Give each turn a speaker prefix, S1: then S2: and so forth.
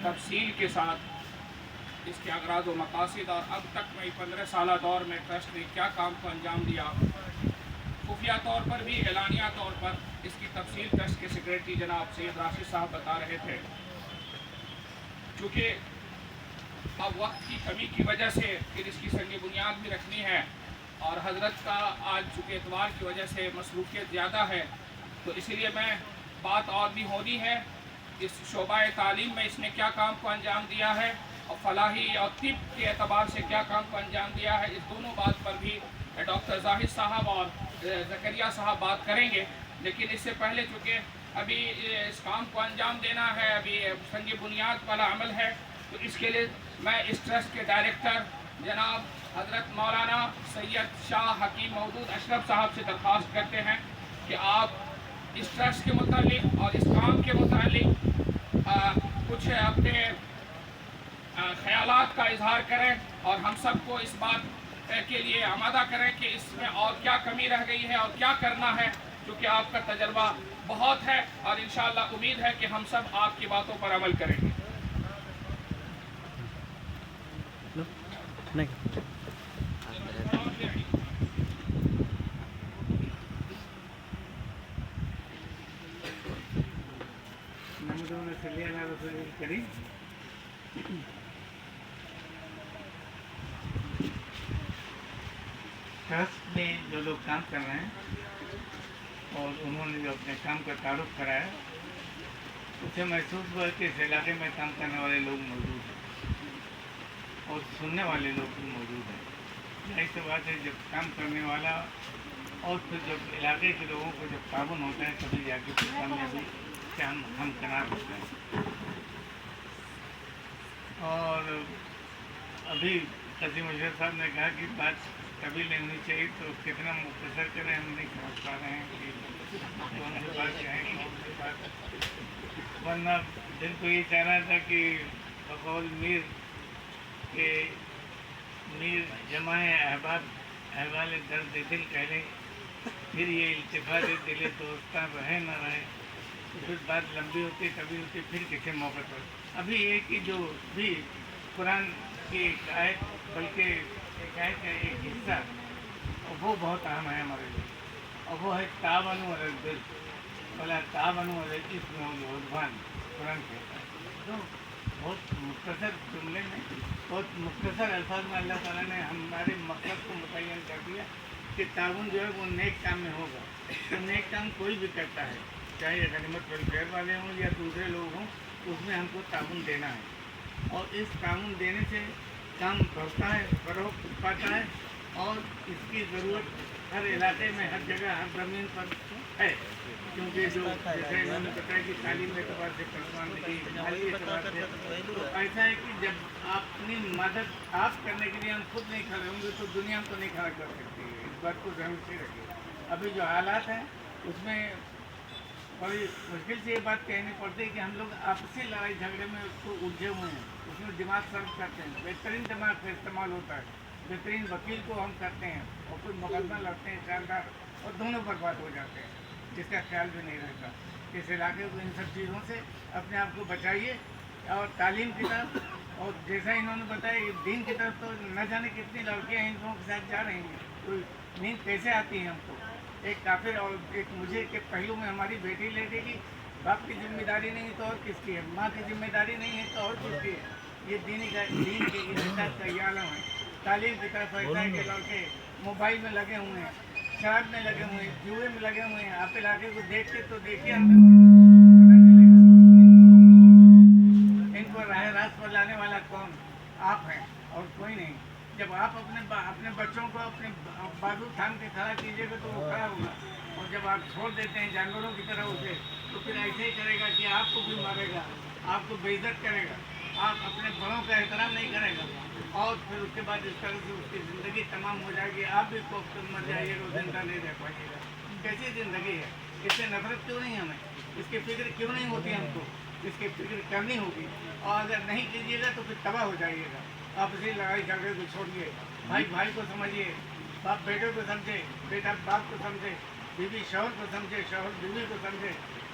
S1: تفصیل کے ساتھ اس کے اغراض و مقاصد اور اب تک میں 15 سالہ دور میں ٹرسٹ نے کیا کام کو انجام دیا، خفیہ طور پر بھی اعلانیہ طور پر اس کی تفصیل ٹرسٹ کے سیکریٹری جناب سید راشد صاحب بتا رہے تھے۔ چونکہ اب وقت کی کمی کی وجہ سے پھر اس کی سنگ بنیاد بھی رکھنی ہے، اور حضرت کا آج چونکہ اتوار کی وجہ سے مصروفیت زیادہ ہے، تو اسی لیے میں بات اور بھی ہونی ہے اس شعبہ تعلیم میں اس نے کیا کام کو انجام دیا ہے، اور فلاحی اور طب کے اعتبار سے کیا کام کو انجام دیا ہے۔ اس دونوں بات پر بھی ڈاکٹر زاہد صاحب اور زکریا صاحب بات کریں گے، لیکن اس سے پہلے چونکہ ابھی اس کام کو انجام دینا ہے، ابھی سنگ بنیاد والا عمل ہے، تو اس کے لیے میں اس ٹرسٹ کے ڈائریکٹر جناب حضرت مولانا سید شاہ حکیم مودود اشرف صاحب سے درخواست کرتے ہیں کہ آپ اس ٹرسٹ کے متعلق اور اس کام کے متعلق کچھ اپنے خیالات کا اظہار کریں، اور ہم سب کو اس بات کے لیے آمادہ کریں کہ اس میں اور کیا کمی رہ گئی ہے اور کیا کرنا ہے، کیونکہ آپ کا تجربہ بہت ہے، اور انشاءاللہ امید ہے کہ ہم سب آپ کی باتوں پر عمل کریں گے۔
S2: ٹرسٹ میں جو لوگ کام کر رہے ہیں اور انہوں نے جو اپنے کام کا تعارف کرایا، اسے محسوس ہوا کہ اس علاقے میں کام کرنے والے لوگ موجود ہیں اور سننے والے لوگ بھی موجود ہیں۔ ظاہر سی بات ہے، جب کام کرنے والا اور پھر جب علاقے کے لوگوں کو جب تعاون ہوتا ہے تبھی جا کے کامیابی سے ہم کنار ہوتے ہیں۔ اور ابھی قاضی مشرف صاحب نے کہا کہ بات طویل نہیں ہونی چاہیے، تو کتنا مختصر کریں ہم نہیں سمجھ پا رہے ہیں کہ کون سی بات کہیں کون سی بات، ورنہ دل کو یہ چاہنا تھا کہ بقول میر کہ میر جمع احباب احوال درد دل کہہ لیں، پھر یہ التفات دل دوستاں رہے نہ رہے، تو پھر بات لمبی ہوتی کبھی ہوتی پھر کسی موقع پر۔ ابھی ایک ہی جو بھی قرآن کی ایک آیت، بلکہ ایک آیت کا ایک حصہ، وہ بہت اہم ہے ہمارے لیے، اور وہ ہے تعاونوا علی البر ولا تعاونوا علی الاثم والعدوان، قرآن کہتا ہے۔ تو بہت مختصر جملے میں، بہت مختصر الفاظ میں اللہ تعالیٰ نے ہمارے مقصد کو متعین کر دیا کہ تعاون جو ہے وہ نیک کام میں ہوگا۔ تو نیک کام کوئی بھی کرتا ہے، چاہے غنیمت ویلفیئر والے ہوں یا دوسرے لوگ ہوں، اس میں ہم کو تعاون دینا ہے، اور اس تعاون دینے سے کام بڑھتا ہے، فروغ پاتا ہے، اور اس کی ضرورت ہر علاقے میں، ہر جگہ، ہر زمین پر ہے، کیونکہ جو جیسے انہوں نے بتایا کہ تعلیم اعتبار سے پرسواندگی، مالی اعتبار سے، تو ایسا ہے کہ جب اپنی مدد آپ کرنے کے لیے ہم خود نہیں کھڑے ہوں گے تو دنیا ہم کو نہیں کھڑا کر سکتی ہے۔ اس بات کو ذہن سے رکھیے۔ ابھی جو حالات ہیں اس میں بڑی مشکل سے یہ بات کہنی پڑتی ہے کہ ہم لوگ آپسی لڑائی جھگڑے میں اس کو الجھے ہوئے ہیں، اس میں دماغ صرف کرتے ہیں، بہترین دماغ کا استعمال ہوتا ہے، بہترین وکیل کو ہم کرتے ہیں، اور پھر مقدمہ لڑتے ہیں شاندار، اور دونوں برباد ہو جاتے ہیں، جس کا خیال بھی نہیں رہتا۔ اس علاقے کو ان سب چیزوں سے اپنے آپ کو بچائیے، اور تعلیم کی طرف، اور جیسا انہوں نے بتایا یہ دین کی طرف، تو نہ جانے کتنی لڑکیاں ان لوگوں کے ساتھ جا رہی ہیں، تو نیند کیسے آتی ہے ہم کو۔ ایک کافر اور ایک مجھے کے پہلو میں ہماری بیٹی لے لے گی، باپ کی ذمہ داری نہیں ہے تو اور کس کی ہے، ماں کی ذمہ داری نہیں ہے تو اور کس کی ہے۔ یہ دین کے انحطاط کا یہ عالم ہے۔ تعلیم کی طرف ایسا ہے کہ لڑکے موبائل میں لگے ہوئے ہیں، شراب میں لگے ہوئے ہیں، جوئے میں لگے ہوئے ہیں۔ آپ علاقے کو دیکھ کے تو دیکھیے، ہم پتہ چلے گا ان کو راہ راست پر لانے والا کون، آپ ہیں اور کوئی نہیں۔ جب آپ اپنے بچوں کو اپنے بازو تھام کے کھڑا کیجیے گا تو وہ کھڑا ہوگا، اور جب آپ چھوڑ دیتے ہیں جانوروں کی طرح اسے، تو پھر ایسے ہی کرے گا کہ آپ کو بھی مارے گا، آپ کو بے عزت کرے گا، آپ اپنے بڑوں کا احترام نہیں کرے گا، اور پھر اس کے بعد اس طرح سے اس کی زندگی تمام ہو جائے گی، آپ بھی کوفت مر جائیے گا، زندہ نہیں رہ پائیے گا۔ کیسی زندگی ہے؟ اس سے نفرت کیوں نہیں ہمیں؟ اس کی فکر کیوں نہیں ہوتی ہم کو؟ اس کی فکر کرنی ہوگی، اور اگر نہیں کیجیے گا تو پھر تباہ ہو جائیے گا۔ آپ اسی لڑائی جھگڑے کو چھوڑیے، بھائی بھائی کو سمجھیے، باپ بیٹے کو سمجھے، بیٹا باپ کو سمجھے، بیوی شوہر کو سمجھے، شوہر بیوی کو سمجھے،